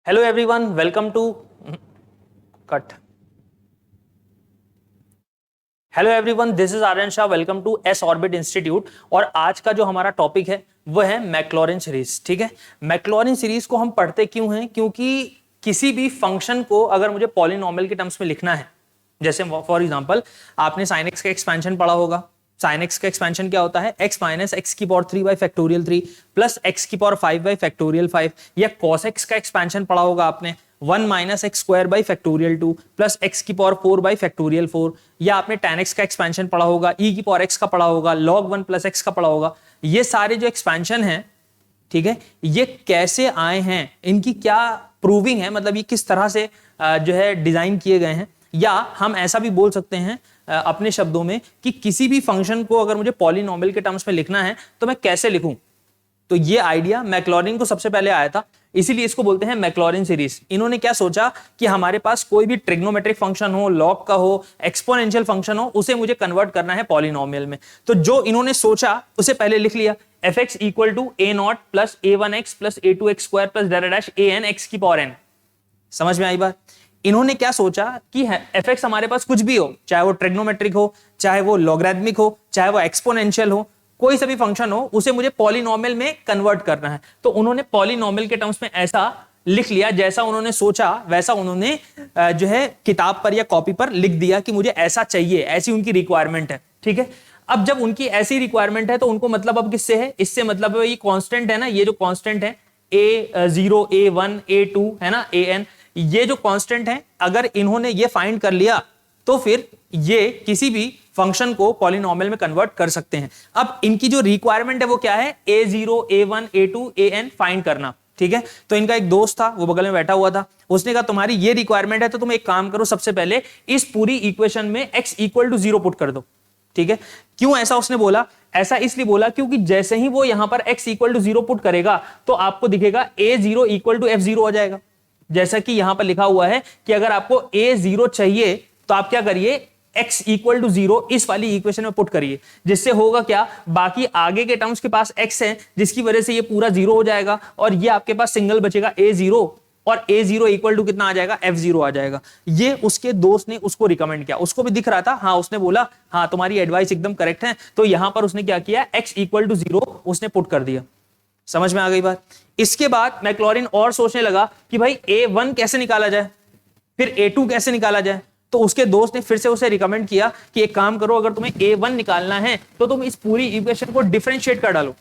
Hello everyone, welcome to cut. Hello everyone, this is Aryan Shah. Welcome to S Orbit Institute. और आज का जो हमारा टॉपिक है वो है मैक्लॉरिन सीरीज। ठीक है, मैक्लॉरिन सीरीज को हम पढ़ते क्यों हैं? क्योंकि किसी भी फंक्शन को अगर मुझे पॉलिनॉमियल के टर्म्स में लिखना है, जैसे फॉर एग्जांपल आपने साइन एक्स का एक्सपेंशन पढ़ा होगा। साइन एक्स का एक्सपेंशन क्या होता है? एक्स माइनस एक्स की power 3 by factorial 3 plus x की पावर 5 बाई फैक्टोरियल 5। या कॉस एक्स का एक्सपेंशन पढ़ा होगा आपने, 1 minus x square by factorial 2 plus x की पावर 4 बाई फैक्टोरियल 4। या आपने tan एक्स का एक्सपेंशन पढ़ा होगा, ई की पावर एक्स का पढ़ा होगा, log 1 प्लस एक्स का पढ़ा होगा। ये सारे जो एक्सपेंशन हैं, ठीक है, ये कैसे आए हैं, इनकी क्या प्रूविंग है, मतलब ये किस तरह से जो है डिजाइन किए गए हैं। या हम ऐसा भी बोल सकते हैं अपने शब्दों में कि किसी भी फंक्शन को अगर मुझे पॉलिनॉमियल के टर्म्स में लिखना है तो मैं कैसे लिखूं। तो ये आइडिया मैक्लॉरिन को सबसे पहले आया था, इसीलिए इसको बोलते हैं मैक्लॉरिन सीरीज। इन्होंने क्या सोचा कि हमारे पास कोई भी ट्रिग्नोमेट्रिक फंक्शन हो, लॉग का हो, एक्सपोनेंशियल फंक्शन हो, उसे मुझे कन्वर्ट करना है पॉलिनॉमियल में। तो जो इन्होंने सोचा उसे पहले लिख लिया, f x equal to a not plus a one x plus a two x square plus delta dash a n x की पावर एन। समझ में आई बात? इन्होंने क्या सोचा कि एफ एक्स हमारे पास कुछ भी हो, चाहे वो ट्रिग्नोमेट्रिक हो, चाहे वो लॉगरिथमिक हो, चाहे वो एक्सपोनेंशियल हो, कोई सा भी फंक्शन हो, उसे मुझे पॉलिनॉमियल में कन्वर्ट करना है। तो उन्होंने पॉलिनॉमियल के टर्म्स में ऐसा लिख लिया, जैसा उन्होंने सोचा वैसा उन्होंने जो है किताब पर या कॉपी पर लिख दिया कि मुझे ऐसा चाहिए, ऐसी उनकी रिक्वायरमेंट है। ठीक है, अब जब उनकी ऐसी रिक्वायरमेंट है तो उनको मतलब अब किससे है? इससे मतलब है ये कांस्टेंट है ना, ये जो कांस्टेंट है a0 a1 a2 है ना, an, ये जो कांस्टेंट है, अगर इन्होंने ये फाइंड कर लिया तो फिर ये किसी भी फंक्शन को पॉलिनॉमियल में कन्वर्ट कर सकते हैं। अब इनकी जो रिक्वायरमेंट है वो क्या है? a0 a1 a2 an find करना। ठीक है, तो इनका एक दोस्त था, वो बगल में बैठा हुआ था, उसने कहा तुम्हारी ये रिक्वायरमेंट है तो तुम एक काम करो, सबसे पहले इस पूरी इक्वेशन में x इक्वल टू 0 पुट कर दो। ठीक है, क्यों ऐसा उसने बोला? ऐसा इसलिए बोला क्योंकि जैसे ही वो यहां पर x इक्वल टू 0 पुट करेगा तो आपको दिखेगा a0 इक्वल टू f0 हो जाएगा। जैसा कि यहां पर लिखा हुआ है कि अगर आपको a0 चाहिए तो आप क्या करिए, x इक्वल टू 0 इस वाली इक्वेशन में पुट करिए, जिससे होगा क्या, बाकी आगे के टर्म्स के पास x है, जिसकी वजह से ये पूरा 0 हो जाएगा और ये आपके पास सिंगल बचेगा a0, और a0 इक्वल टू कितना आ जाएगा? f0 आ जाएगा। ये उसके दोस्त ने उसको रिकमेंड किया, उसको भी दिख रहा था, हाँ, उसने बोला हाँ तुम्हारी एडवाइस एकदम करेक्ट है। तो यहां पर उसने क्या किया, x इक्वल टू 0 उसने पुट कर दिया। समझ में आ गई बात? इसके बाद मैक्लॉरिन और सोचने लगा कि भाई a1 कैसे निकाला जाए, फिर a2 कैसे निकाला जाए। तो उसके दोस्त ने फिर से उसे रिकमेंड किया कि एक काम करो, अगर तुम्हें a1 निकालना है तो तुम इस पूरी इक्वेशन को डिफरेंशिएट कर डालो।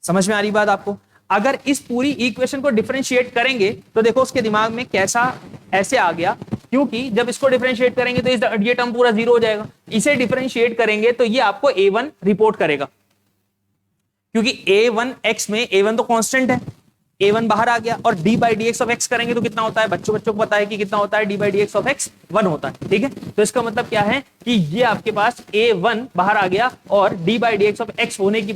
समझ में आ रही बात आपको? अगर इस पूरी इक्वेशन को डिफरेंशिएट करेंगे तो देखो उसके दिमाग में कैसा ऐसे आ गया, क्योंकि जब इसको डिफरेंशिएट करेंगे तो ये टर्म पूरा 0 हो जाएगा। इसे डिफरेंशिएट करेंगे तो ये आपको a1 रिपोर्ट करेगा, क्योंकि a1 x में a1 तो कांस्टेंट है, a1 बाहर आ गया, और d by d x of x करेंगे तो कितना होता है? बच्चों को पता है कि कितना होता है, d by d x of x 1 होता है। ठीक है, तो इसका मतलब क्या है कि ये आपके पास a1 बाहर आ गया और d by d x of x होने की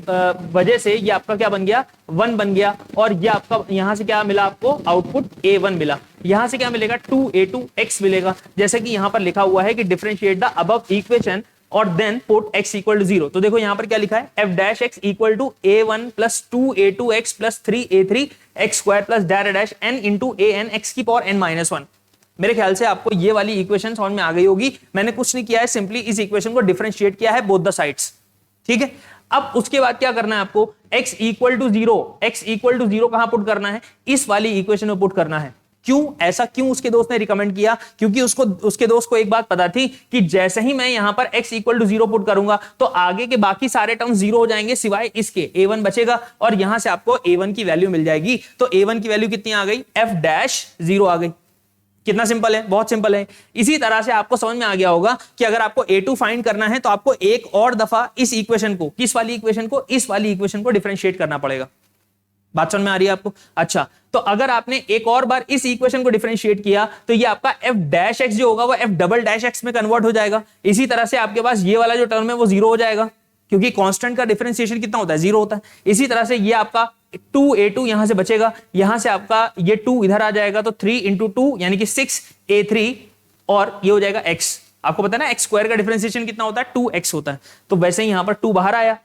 वजह से ये आपका क्या बन गया? 1 बन गया। और ये आपका यहां से क्या मिला आपको? आउटपुट a1 मिला। यहां से क्या मिलेगा? 2a2x मिलेगा, जैसे कि यहां पर लिखा हुआ है कि डिफरेंशिएट द अबव इक्वेशन और then put x equal to 0। तो देखो यहां पर क्या लिखा है, f dash x equal to a1 plus 2a2x plus 3a3 x square plus delta dash n into an x की पावर n माइनस 1। मेरे ख्याल से आपको ये वाली इक्वेशन समझ में आ गई होगी। मैंने कुछ नहीं किया है, सिंपली इस इक्वेशन को डिफरेंशिएट किया है बोथ द साइड्स। ठीक है, अब उसके बाद क्या करना है आपको? x equal to 0, x equal to 0 कहां पुट करना है? इस वाली इक्वेशन में पुट करना है। क्यों ऐसा, क्यों उसके दोस्त ने रिकमेंड किया? क्योंकि उसके दोस्त को एक बात पता थी कि जैसे ही मैं यहां पर x इक्वल टू 0 पुट करूंगा तो आगे के बाकी सारे टर्म 0 हो जाएंगे, सिवाय इसके a1 बचेगा, और यहां से आपको a1 की वैल्यू मिल जाएगी। तो a1 की वैल्यू कितनी आ गई? f डैश 0 आ गई। कितना सिंपल है, बहुत सिंपल है। इसी तरह से आपको समझ में आ गया होगा कि अगर आपको a2 फाइंड करना है तो आपको एक और दफा इस इक्वेशन को, किस वाली इक्वेशन को? इस वाली इक्वेशन को डिफरेंशिएट करना पड़ेगा। बात समझ में आ रही है आपको? अच्छा, तो अगर आपने एक और बार इस इक्वेशन को डिफरेंशिएट किया तो ये आपका f डैश x जो होगा वो f डबल डैश x में कन्वर्ट हो जाएगा। इसी तरह से आपके पास ये वाला जो टर्म है वो 0 हो जाएगा, क्योंकि कांस्टेंट का डिफरेंशिएशन कितना होता है? 0 होता है। इसी तरह से ये आपका 2a2 यहां से बचेगा, यहां से आपका ये 2 इधर आ जाएगा, तो 3 इंटू 2 यानी कि 6a3, और ये हो जाएगा x। आपको पता है ना x स्क्वायर का डिफरेंशिएशन कितना होता है? 2x होता है। तो वैसे ही यहां पर 2 बाहर आया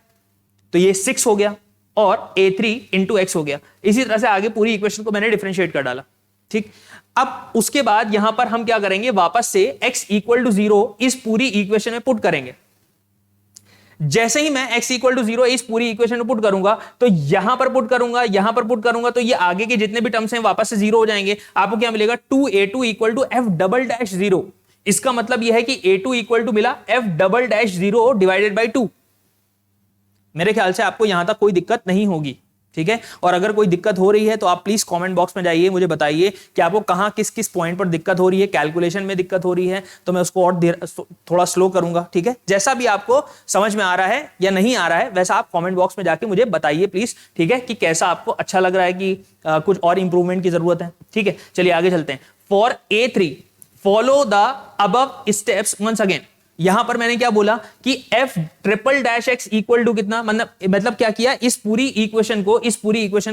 तो ये 6 हो गया। और a3 इंटू एक्स हो गया। इसी तरह से आगे पूरी इक्वेशन को मैंने डिफरेंशिएट कर डाला, ठीक। अब उसके बाद यहां पर हम क्या करेंगे, वापस से x इक्वल टू 0 इस पूरी इक्वेशन में पुट करेंगे। जैसे ही मैं x इक्वल टू 0 इस पूरी इक्वेशन में पुट करूंगा, तो यहां पर पुट करूंगा, यहां पर पुट करूंगा, तो ये आगे के जितने भी टर्म्स हैं वापस से 0 हो जाएंगे। आपको क्या मिलेगा, 2a2 equal to f double dash 0। इसका मतलब यह है कि a2 इक्वल टू मिला f double dash 0 divided by 2। मेरे ख्याल से आपको यहां तक कोई दिक्कत नहीं होगी, ठीक है। और अगर कोई दिक्कत हो रही है तो आप प्लीज कमेंट बॉक्स में जाइए, मुझे बताइए कि आपको कहां किस किस पॉइंट पर दिक्कत हो रही है, कैलकुलेशन में दिक्कत हो रही है, तो मैं उसको और थोड़ा स्लो करूंगा, ठीक है। जैसा भी आपको समझ में आ रहा है या नहीं आ रहा है वैसा आप कमेंट बॉक्स में जाके मुझे बताइए प्लीज, ठीक है, कि कैसा आपको अच्छा लग रहा है कि कुछ और इंप्रूवमेंट की जरूरत है, ठीक है। चलिए आगे चलते हैं। For a3 follow the above steps once again. यहां पर मैंने क्या बोला कि f triple dash x equal to कितना, मतलब क्या किया, इस पूरी इक्वेशन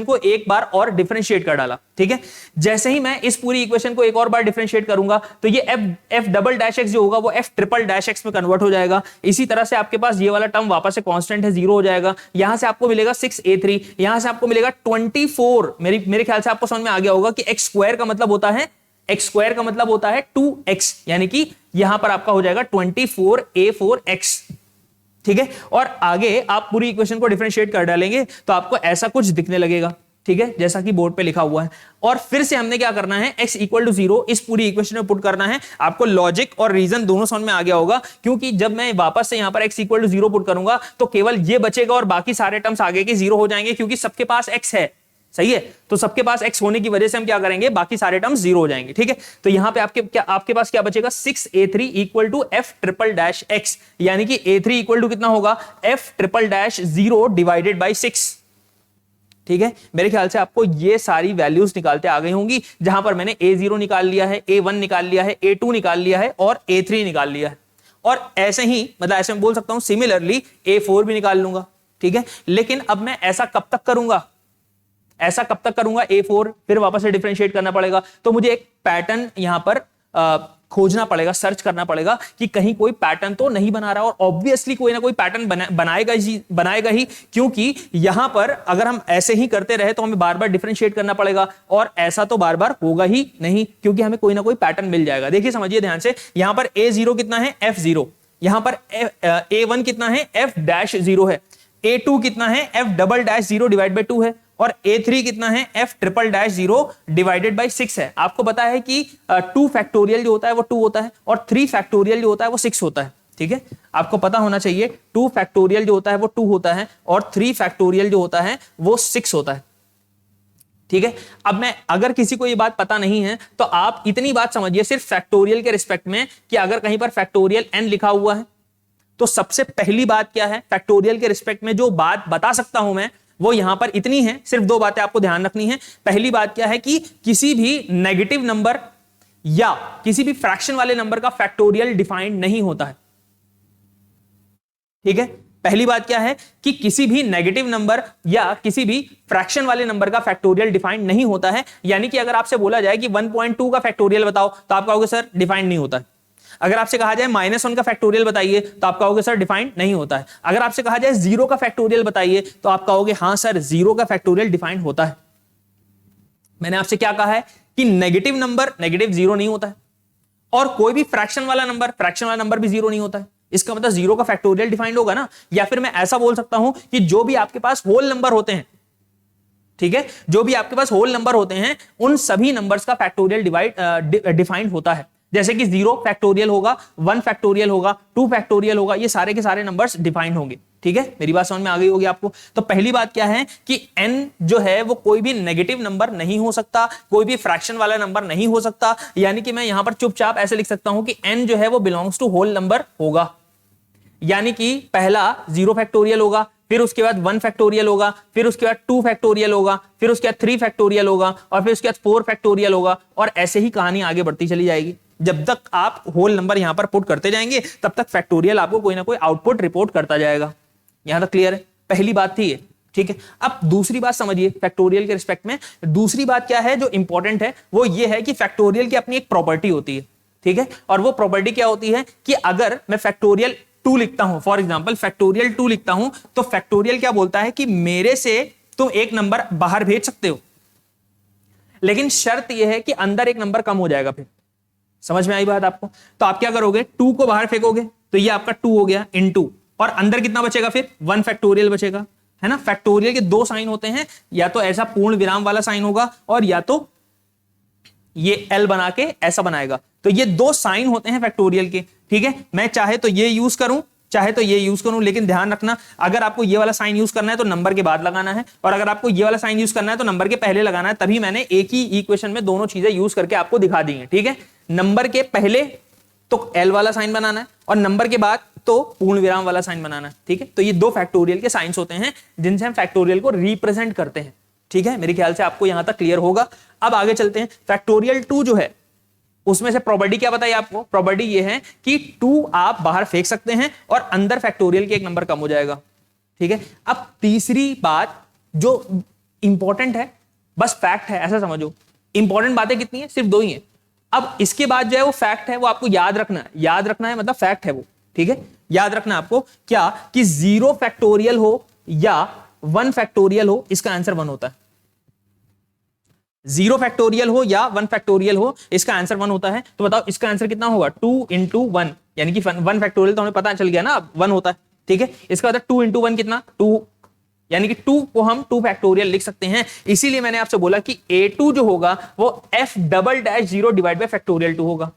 को एक बार और डिफरेंशिएट कर डाला, ठीक है। जैसे ही मैं इस पूरी इक्वेशन को एक और बार डिफरेंशिएट करूंगा तो ये f डबल डैश x जो होगा वो f ट्रिपल डैश x में कन्वर्ट हो जाएगा। इसी तरह से आपके पास ये वाला टर्म वापस से कांस्टेंट है, 0 हो जाएगा। यहां से आपको मिलेगा 6a3, यहां से आपको मिलेगा 24। मेरे ख्याल से आपको समझ में आ गया होगा कि x स्क्वायर का मतलब होता है, x स्क्वायर का मतलब होता है 2x, यानी कि यहां पर आपका हो जाएगा 24a4x, ठीक है। और आगे आप पूरी इक्वेशन को डिफरेंशिएट कर डालेंगे तो आपको ऐसा कुछ दिखने लगेगा, ठीक है, जैसा कि बोर्ड पे लिखा हुआ है। और फिर से हमने क्या करना है, x इक्वल टू 0 इस पूरी इक्वेशन में पुट करना है। आपको लॉजिक और रीजन दोनों समझ में आ गया होगा, क्योंकि जब मैं वापस से यहां पर x इक्वल टू 0 पुट करूंगा तो केवल ये बचेगा और बाकी सारे टर्म्स आगे के 0 हो जाएंगे, क्योंकि सबके पास x है, सही है। तो सबके पास x होने की वजह से हम क्या करेंगे, बाकी सारे टर्म्स 0 हो जाएंगे, ठीक है। तो यहां पे आपके पास क्या बचेगा, 6a3 equal to f triple dash x, यानी कि a3 इक्वल टू कितना होगा, f triple dash 0 divided by 6, ठीक है। मेरे ख्याल से आपको ये सारी वैल्यूज निकालते आ गई होंगी, जहां पर मैंने a0 निकाल लिया है, a1 निकाल लिया है, a2 निकाल लिया है और a3 निकाल लिया है। और ऐसे ही मतलब ऐसे मैं बोल सकता हूं सिमिलरली a4 भी निकाल लूंगा, ठीक है। लेकिन अब मैं ऐसा कब तक करूंगा, a4 फिर वापस से डिफरेंशिएट करना पड़ेगा। तो मुझे एक पैटर्न यहां पर खोजना पड़ेगा, सर्च करना पड़ेगा कि कहीं कोई पैटर्न तो नहीं बना रहा। और ऑब्वियसली कोई ना कोई पैटर्न बनाएगा ही, क्योंकि यहां पर अगर हम ऐसे ही करते रहे तो हमें बार बार डिफरेंशिएट करना पड़ेगा, और ऐसा तो बार बार होगा ही नहीं, क्योंकि हमें कोई ना कोई पैटर्न मिल जाएगा। देखिए समझिए ध्यान से, यहां पर a0 कितना है, f0, यहां पर a1 कितना है, f डैश 0 है, a2 कितना है, f double dash 0 divide by 2 है, और a3 कितना है, f triple dash 0 divided by 6 है। आपको पता है कि 2 फैक्टोरियल जो होता है वो 2 होता है, और 3 फैक्टोरियल जो होता है वो 6 होता है, ठीक है। आपको पता होना चाहिए 2 फैक्टोरियल जो होता है वो 2 होता है, और 3 फैक्टोरियल जो होता है वो 6 होता है, ठीक है। अब मैं अगर किसी को ये बात पता नहीं है तो आप इतनी बात समझिए सिर्फ फैक्टोरियल के रिस्पेक्ट में, कि अगर कहीं पर फैक्टोरियल n लिखा हुआ है तो सबसे पहली बात क्या है, फैक्टोरियल के रिस्पेक्ट में जो बात बता सकता हूं मैं वो यहां पर इतनी है, सिर्फ 2 बातें आपको ध्यान रखनी है। पहली बात क्या है कि किसी भी नेगेटिव नंबर या किसी भी फ्रैक्शन वाले नंबर का फैक्टोरियल डिफाइंड नहीं होता है, ठीक है। पहली बात क्या है कि किसी भी नेगेटिव नंबर या किसी भी फ्रैक्शन वाले नंबर का फैक्टोरियल डिफाइंड नहीं होता है। यानी कि अगर आपसे बोला जाए कि 1.2 का फैक्टोरियल बताओ तो आप कहोगे सर डिफाइंड नहीं होता है। अगर आपसे कहा जाए -1 का फैक्टोरियल बताइए तो आप कहोगे सर डिफाइंड नहीं होता है। अगर आपसे कहा जाए 0 का फैक्टोरियल बताइए तो आप कहोगे हां सर 0 का फैक्टोरियल डिफाइंड होता है। मैंने आपसे क्या कहा है कि नेगेटिव नंबर नेगेटिव 0 नहीं होता है, और कोई भी फ्रैक्शन वाला नंबर भी 0 नहीं होता है। इसका मतलब 0 का फैक्टोरियल डिफाइंड होगा ना। या फिर मैं ऐसा बोल सकता हूं कि जो भी आपके पास होल नंबर होते हैं, ठीक है, जो भी आपके पास होल नंबर होते हैं उन सभी नंबर्स का फैक्टोरियल डिफाइंड होता है। जैसे कि 0 फैक्टोरियल होगा, 1 फैक्टोरियल होगा, 2 फैक्टोरियल होगा, ये सारे के सारे नंबर्स डिफाइंड होंगे, ठीक है। मेरी बात समझ में आ गई होगी आपको। तो पहली बात क्या है कि n जो है वो कोई भी नेगेटिव नंबर नहीं हो सकता, कोई भी फ्रैक्शन वाला नंबर नहीं हो सकता। यानी कि मैं यहां पर चुपचाप ऐसे लिख सकता हूं कि n जो है वो बिलोंग्स टू होल नंबर होगा। यानी कि पहला 0 फैक्टोरियल होगा, फिर उसके बाद 1 फैक्टोरियल होगा, फिर उसके बाद 2 फैक्टोरियल होगा, फिर उसके बाद 3 फैक्टोरियल होगा, और फिर उसके बाद 4 फैक्टोरियल होगा, और ऐसे ही कहानी आगे बढ़ती चली जाएगी। जब तक आप होल नंबर यहां पर पुट करते जाएंगे तब तक फैक्टोरियल आपको कोई ना कोई आउटपुट रिपोर्ट करता जाएगा। यहां तक क्लियर है? पहली बात थी ये, ठीक है। अब दूसरी बात समझिए फैक्टोरियल के रिस्पेक्ट में। दूसरी बात क्या है जो इंपॉर्टेंट है वो ये है कि फैक्टोरियल की अपनी एक प्रॉपर्टी होती है, ठीक है। और वो प्रॉपर्टी क्या होती है कि अगर मैं फैक्टोरियल 2 लिखता हूं, फॉर एग्जांपल फैक्टोरियल 2 लिखता हूं, तो फैक्टोरियल क्या बोलता है कि मेरे से तुम एक नंबर बाहर भेज सकते हो, लेकिन शर्त यह है कि अंदर एक नंबर कम हो जाएगा। फिर समझ में आई बात आपको? तो आप क्या करोगे, 2 को बाहर फेंकोगे तो ये आपका 2 हो गया इनटू, और अंदर कितना बचेगा, फिर 1 फैक्टोरियल बचेगा, है ना। फैक्टोरियल के 2 साइन होते हैं, या तो ऐसा पूर्ण विराम वाला साइन होगा और या तो ये एल बना के ऐसा बनाएगा। तो ये 2 साइन होते हैं फैक्टोरियल के, ठीक है। मैं चाहे तो ये यूज करूं, चाहे तो ये यूज करूं, लेकिन ध्यान रखना अगर आपको ये वाला साइन यूज करना है तो नंबर के बाद लगाना है, और अगर आपको ये वाला साइन यूज करना है तो नंबर के पहले लगाना है। तभी मैंने एक ही इक्वेशन में दोनों चीजें यूज करके आपको दिखा दी हैं, ठीक है। नंबर के पहले तो एल वाला साइन बनाना है और नंबर के बाद तो पूर्ण विराम वाला साइन बनाना है, ठीक है। तो ये 2 फैक्टोरियल के साइंस होते हैं जिनसे हम फैक्टोरियल को रिप्रेजेंट करते हैं, ठीक है। मेरे ख्याल से आपको यहां तक क्लियर होगा। अब आगे चलते हैं। फैक्टोरियल 2 जो है उसमें से प्रॉपर्टी क्या बताइए आपको, प्रॉपर्टी ये है कि 2 आप बाहर फेंक सकते हैं और अंदर फैक्टोरियल के एक नंबर कम हो जाएगा, ठीक है। अब तीसरी बात जो इंपॉर्टेंट है, बस फैक्ट है ऐसा समझो, इंपॉर्टेंट बातें कितनी है, सिर्फ 2 ही है। अब इसके बाद जो है वो फैक्ट है, वो आपको याद रखना है, याद रखना है मतलब फैक्ट है वो, ठीक है। याद रखना आपको क्या कि 0 फैक्टोरियल हो या 1 फैक्टोरियल हो, इसका आंसर 1 होता है। 0 फैक्टोरियल हो या 1 फैक्टोरियल हो, इसका आंसर 1 होता है। तो बताओ इसका आंसर कितना होगा, 2 इंटू 1, यानी कि 1 फैक्टोरियल तो हमें पता चल गया ना, 1 होता है, ठीक है। इसका मतलब 2 इंटू 1 कितना, 2, यानी कि 2 को हम 2 फैक्टोरियल लिख सकते हैं। इसीलिए मैंने आपसे बोला कि A2 जो होगा वो f double dash 0 divide by factorial 2 होगा।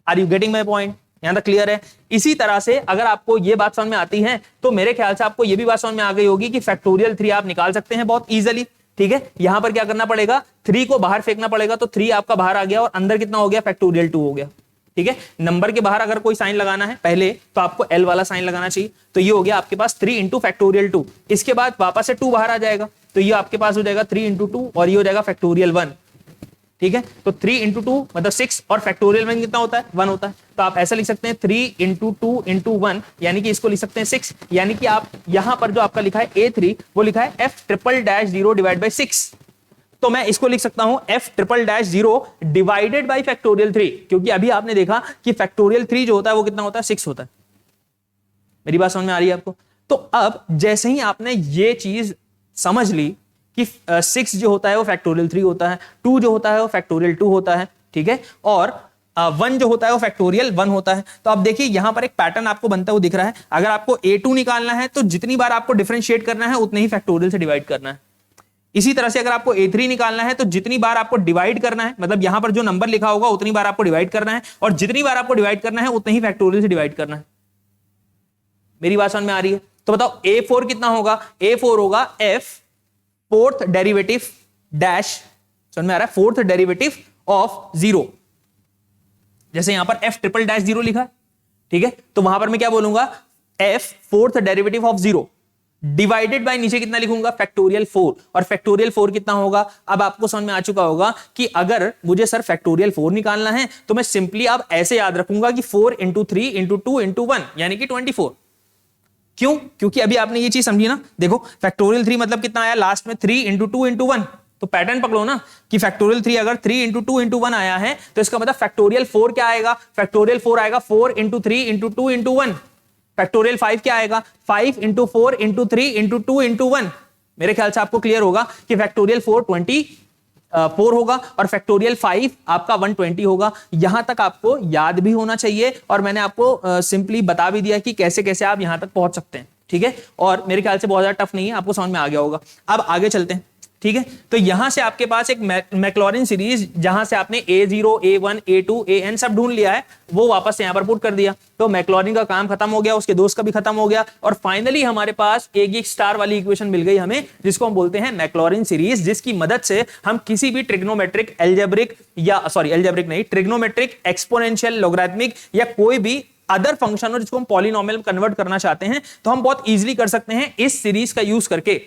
Are you getting my point? यहां तक क्लियर है? इसी तरह से अगर आपको ये बात समझ में आती है तो मेरे ख्याल से आपको ये भी बात समझ में आ गई होगी कि फैक्टोरियल 3 आप निकाल सकते हैं बहुत इजीली, ठीक है। यहां पर क्या करना पड़ेगा, 3 को बाहर फेंकना पड़ेगा, तो 3 आपका बाहर आ गया और अंदर कितना हो गया, फैक्टोरियल 2 हो गया, ठीक है। नंबर के बाहर अगर कोई साइन लगाना है पहले तो आपको एल वाला साइन लगाना चाहिए, तो ये हो गया आपके पास 3 इंटू फैक्टोरियल 2। इसके बाद वापस से 2 बाहर आ जाएगा, तो ये आपके पास हो जाएगा 3 इंटू 2 और ये हो जाएगा फैक्टोरियल 1, ठीक है। तो 3 इंटू 2 मतलब 6 और फैक्टोरियल 1 कितना होता है, 1 होता है। तो आप ऐसा लिख सकते हैं 3 इंटू 2 इंटू 1, यानी कि इसको लिख सकते हैं 6, यानी कि आप यहां पर जो आपका लिखा है A3 वो लिखा है f triple dash 0 divide by 6, तो मैं इसको लिख सकता हूं f triple dash 0 divided by factorial 3, क्योंकि अभी आपने देखा कि फैक्टोरियल 3 जो होता है वो कितना होता है, 6 होता है। मेरी बात समझ में आ रही है आपको? तो अब जैसे ही आपने ये चीज समझ ली कि 6 जो होता है वो फैक्टोरियल 3 होता है, 2 जो होता है वो फैक्टोरियल 2 होता है, ठीक है, और 1 जो होता है वो फैक्टोरियल 1 होता है। तो आप देखिए यहां पर एक पैटर्न आपको बनता हुआ दिख रहा है। अगर आपको A2 निकालना है तो जितनी बार आपको डिफरेंशिएट करना है उतने ही फैक्टोरियल से डिवाइड करना है। इसी तरह से अगर आपको A3 निकालना है तो जितनी बार आपको डिवाइड करना है, मतलब यहां पर जो नंबर लिखा होगा उतनी बार आपको डिवाइड करना है, और जितनी बार आपको डिवाइड करना है उतने ही फैक्टोरियल से डिवाइड करना है। मेरी बात समझ में आ रही है? तो बताओ A4 कितना होगा, A4 होगा f फोर्थ डेरिवेटिव डैश, समझ में आ रहा है, फोर्थ डेरिवेटिव ऑफ 0, जैसे यहां पर f ट्रिपल डैश 0 लिखा है, ठीक है, तो वहां पर मैं क्या बोलूंगा, f fourth derivative of 0 divided by नीचे कितना लिखूंगा, फैक्टोरियल 4, और फैक्टोरियल 4 कितना होगा। अब आपको समझ में आ चुका होगा कि अगर मुझे सर फैक्टोरियल 4 निकालना है तो मैं सिंपली अब ऐसे याद रखूंगा कि 4 इंटू 3 इंटू 2 इंटू 1 यानी कि 24। क्यों? क्योंकि अभी आपने ये चीज समझी ना, देखो फैक्टोरियल 3 मतलब कितना आया लास्ट में, 3 इंटू 2 इंटू 1, तो पैटर्न पकड़ो ना कि फैक्टोरियल 3 अगर 3 इंटू 2 इंटू 1 आया है तो इसका मतलब फैक्टोरियल 4 क्या आएगा, फैक्टोरियल 4 आएगा 4 इंटू 3 इंटू 2 इंटू 1। फैक्टोरियल 5 क्या आएगा, 5 इंटू 4 इंटू 3 इंटू 2 इंटू 1। मेरे ख्याल से आपको क्लियर होगा कि फैक्टोरियल 4 24 होगा और फैक्टोरियल 5 आपका 120 होगा। यहां तक आपको याद भी होना चाहिए और मैंने आपको सिंपली बता भी दिया कि कैसे कैसे आप यहां तक पहुंच सकते हैं, ठीक है। और मेरे ख्याल से बहुत ज्यादा टफ नहीं है, आपको समझ में आ गया होगा। अब आगे चलते हैं, ठीक है। तो यहां से आपके पास एक मैक्लॉरिन सीरीज, जहां से आपने A0, A1, A2, AN सब ढूंढ लिया है, वो वापस से यहां पर पुट कर दिया, तो मैक्लॉरिन का काम खत्म हो गया, उसके दोस्त का भी खत्म हो गया, और फाइनली हमारे पास एक स्टार वाली इक्वेशन मिल गई हमें, जिसको हम बोलते हैं मैक्लॉरिन सीरीज, जिसकी मदद से हम किसी भी ट्रिग्नोमेट्रिक एल्जेब्रिक या एल्जेब्रिक नहीं, ट्रिग्नोमेट्रिक एक्सपोनेंशियल लॉगरिथमिक या कोई भी अदर फंक्शन हो जिसको हम पॉलिनोमियल कन्वर्ट करना चाहते हैं तो हम बहुत इजीली कर सकते हैं इस सीरीज का यूज करके।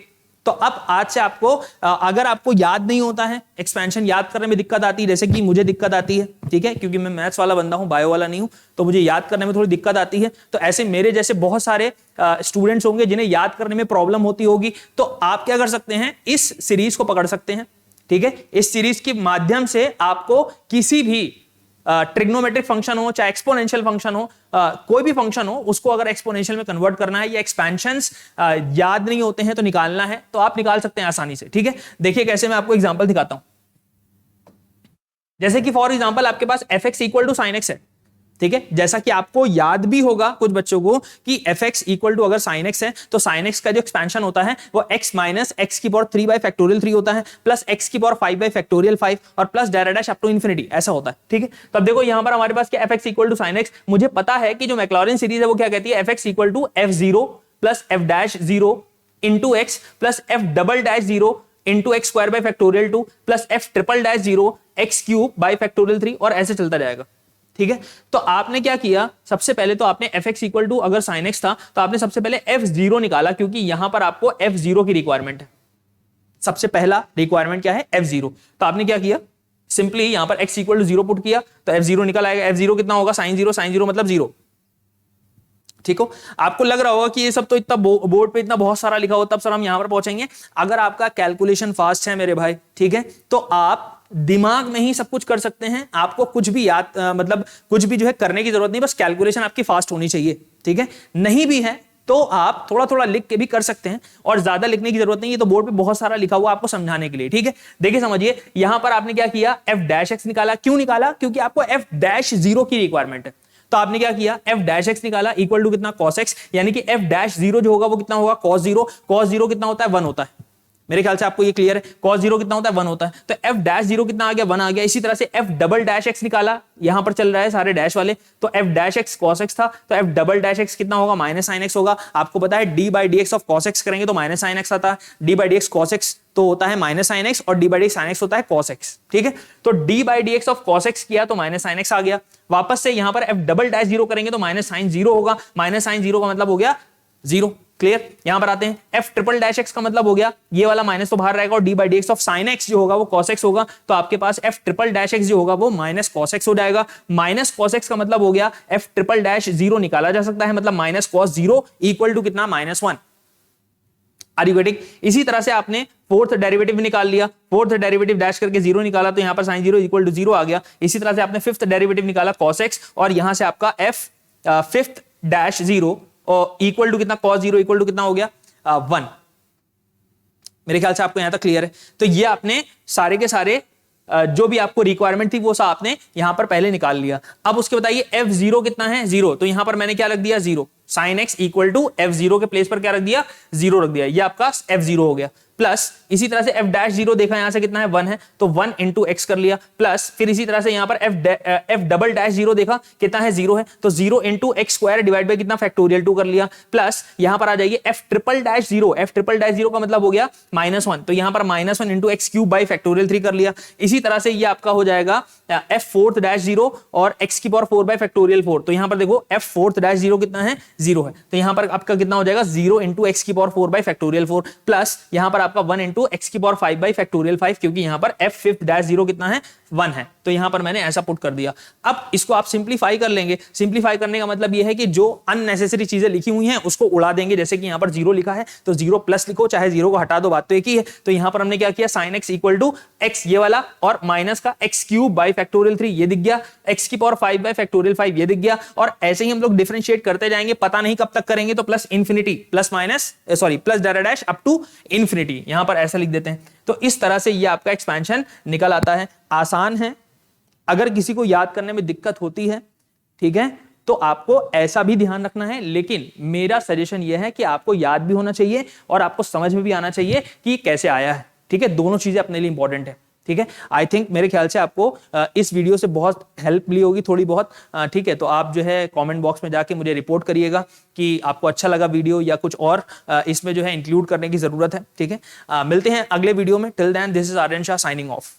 तो अब आज से आपको अगर आपको याद नहीं होता है, एक्सपेंशन याद करने में दिक्कत आती है, जैसे कि मुझे दिक्कत आती है, ठीक है, क्योंकि मैं मैथ्स वाला बंदा हूं, बायो वाला नहीं हूं, तो मुझे याद करने में थोड़ी दिक्कत आती है, तो ऐसे मेरे जैसे बहुत सारे स्टूडेंट्स होंगे जिन्हें याद करने में प्रॉब्लम होती होगी, तो आप क्या कर सकते हैं, इस सीरीज को पकड़ सकते हैं, ठीक है। इस सीरीज के माध्यम से आपको किसी भी ट्रिग्नोमेट्रिक फंक्शन हो चाहे एक्सपोनेंशियल फंक्शन हो, कोई भी फंक्शन हो, उसको अगर एक्सपोनेंशियल में कन्वर्ट करना है या एक्सपेंशंस याद नहीं होते हैं तो निकालना है, तो आप निकाल सकते हैं आसानी से। ठीक है, देखिए कैसे, मैं आपको एग्जांपल दिखाता हूं। जैसे कि फॉर एग्जांपल आपके पास f x equal to sine x है। ठीक है, जैसा कि आपको याद भी होगा कुछ बच्चों को कि एफ एक्स इक्वल टू अगर साइन एक्स है तो साइन एक्स का जो एक्सपेंशन होता है वो एक्स माइनस एक्स की पावर 3 बाई फैक्टोरियल 3 होता है, प्लस एक्स की पावर 5 बाई फैक्टोरियल 5 और प्लस डायरा डैश अप टू इन्फिनिटी, ऐसा होता है। ठीक है, तो अब देखो यहां पर हमारे पास क्या f x equal to sine x, मुझे पता है कि जो मैक्लॉरिन सीरीज है वो क्या कहती है, f x equal to f zero plus f dash zero into x plus f double dash zero into x square by factorial 2 plus f triple dash zero x cube by factorial 3 और ऐसे चलता जाएगा। ठीक है, तो आपने क्या किया, सबसे पहले तो आपने एफ एक्स इक्वल टू अगर साइन एक्स था तो आपने सबसे पहले एफ जीरो निकाला, क्योंकि यहां पर आपको एफ जीरो की रिक्वायरमेंट है। सबसे पहला रिक्वायरमेंट क्या है, एफ जीरो। तो आपने क्या किया, सिंपली यहां पर x equal to zero put किया तो एफ जीरो निकल आएगा। एफ जीरो कितना होगा, साइन जीरो मतलब जीरो। ठीक हो, आपको लग रहा होगा कि ये सब तो इतना बोर्ड पे इतना बहुत सारा लिखा हो, तब सर हम यहां पर पहुंचेंगे। अगर आपका कैलकुलेशन फास्ट है मेरे भाई, ठीक है, तो आप दिमाग में ही सब कुछ कर सकते हैं। आपको कुछ भी याद मतलब कुछ भी जो है करने की जरूरत नहीं, बस कैलकुलेशन आपकी फास्ट होनी चाहिए। ठीक है, नहीं भी है तो आप थोड़ा थोड़ा लिख के भी कर सकते हैं और ज्यादा लिखने की जरूरत नहीं है, तो बोर्ड पे बहुत सारा लिखा हुआ आपको समझाने के लिए। ठीक है, देखिए समझिए, यहां पर आपने क्या किया, एफ डैश एक्स निकाला। क्यों निकाला, क्योंकि आपको एफ डैश जीरो की रिक्वायरमेंट है। तो आपने क्या किया, एफ डैश एक्स निकाला इक्वल टू कितना, कॉस एक्स, यानी कि एफ डैश जीरो जो होगा वो कितना होगा, कॉस जीरो। कॉस जीरो कितना होता है, 1 होता है। मेरे ख्याल से आपको ये क्लियर है, cos जीरो कितना होता है, 1 होता है। तो f डैश जीरो कितना आ गया, 1 आ गया। इसी तरह से f डबल डैश x निकाला, यहां पर चल रहा है सारे डैश वाले, तो f dash x cos x था, तो f डबल डैश x कितना होगा, माइनस साइन x होगा। आपको पता है d by d x of cos x करेंगे तो माइनस साइन x आता है, d by d x cos x तो होता है माइनस साइन x और d by d x sine x होता है cos x। ठीक है, तो d by d x of cos x किया तो माइनस साइन x आ गया। वापस से यहां पर f डबल डैश जीरो करेंगे तो माइनस साइन जीरो होगा, माइनस साइन जीरो का मतलब हो गया जीरो। क्लियर, यहां पर आते हैं, एफ ट्रिपल डैश एक्स का मतलब हो गया, ये वाला माइनस तो बाहर रहेगा और D by d x of sine x जो होगा वो कॉस एक्स होगा। तो आपके पास एफ ट्रिपल डैश एक्स जो होगा वो माइनस कॉस एक्स हो जाएगा। माइनस कॉस एक्स का मतलब हो गया एफ ट्रिपल डैश जीरो निकाला जा सकता है, मतलब minus cos zero equal to कितना, -1। आरिगेटिक, इसी तरह से आपने फोर्थ डेरिवेटिव निकाल लिया, फोर्थ डेरिवेटिव डैश करके जीरो निकाला तो यहां पर sine zero equal to zero आ गया। इसी तरह से आपने फिफ्थ डेरिवेटिव निकाला कॉस एक्स और यहां से आपका एफ फिफ्थ डैश जीरो और इक्वल टू कितना, कॉस जीरो इक्वल टू कितना हो गया, 1। मेरे ख्याल से आपको यहां तक क्लियर है। तो ये आपने सारे के सारे जो भी आपको रिक्वायरमेंट थी वो सब आपने यहां पर पहले निकाल लिया। अब उसके बताइए एफ जीरो कितना है, 0। तो यहां पर मैंने क्या रख दिया, 0। Sine x equal to f zero के प्लेस पर क्या रख दिया, 0 रख दिया। ये आपका एफ जीरो हो गया। प्लस इसी तरह से एफ डैश जीरो देखा यहां से कितना है, 1 है, तो 1 इंटू एक्स कर लिया। प्लस फिर इसी तरह से यहां पर एफ डबल डैश जीरो देखा कितना है, 0 है, तो 0 into x square divide by कितना, फैक्टोरियल 2 कर लिया। प्लस यहां पर आ जाइए F triple dash zero, F triple dash zero का मतलब हो गया -1, तो यहां पर -1 into x cube by factorial 3 कर लिया। इसी तरह से ये आपका हो जाएगा एफ फोर्थ डैश जीरो और एक्स की पावर 4 बाई फैक्टोरियल 4। तो यहां पर देखो एफ फोर्थ डैश जीरो कितना है, 0 है, तो यहां पर आपका कितना हो जाएगा, 0 इंटू एक्स की पावर 4 बाई फैक्टोरियल 4 प्लस यहां पर आपका 1 इंटू एक्स की पावर 5 बाई फैक्टोरियल 5, क्योंकि यहां पर एफ फिफ्थ डैश जीरो कितना है, 1 है, तो यहां पर मैंने ऐसा पुट कर दिया। अब इसको आप सिंप्लीफाई कर लेंगे। सिंप्लीफाई करने का मतलब यह है कि जो अननेसेसरी चीजें लिखी हुई हैं उसको उड़ा देंगे। जैसे कि यहां पर 0 लिखा है तो 0 प्लस लिखो, चाहे 0 को हटा दो, बात तो एक ही है। तो यहां पर हमने क्या किया, sine x equal to x ये वाला और माइनस का एक्स क्यूब बाई फैक्टोरियल 3 ये दिख गया, एक्स की पावर 5 बाई फैक्टोरियल 5 ये दिख गया। और ऐसे ही हम लोग डिफरेंशिएट करते जाएंगे, पता नहीं कब तक करेंगे, तो plus infinity plus minus plus डायरा डैश अप टू इन्फिनिटी, यहां पर ऐसा लिख देते हैं। तो इस तरह से ये आपका एक्सपेंशन निकल आता है। आसान है, अगर किसी को याद करने में दिक्कत होती है, ठीक है, तो आपको ऐसा भी ध्यान रखना है। लेकिन मेरा सजेशन यह है कि आपको याद भी होना चाहिए और आपको समझ में भी आना चाहिए कि कैसे आया है। ठीक है, दोनों चीजें अपने लिए इंपॉर्टेंट है। ठीक है, आई थिंक मेरे ख्याल से आपको इस वीडियो से बहुत हेल्प मिली होगी, थोड़ी बहुत। ठीक है, तो आप जो है कमेंट बॉक्स में जाके मुझे रिपोर्ट करिएगा कि आपको अच्छा लगा वीडियो या कुछ और इसमें जो है इंक्लूड करने की जरूरत है। ठीक है, मिलते हैं अगले वीडियो में। Till then, this is Aryan Shah signing of.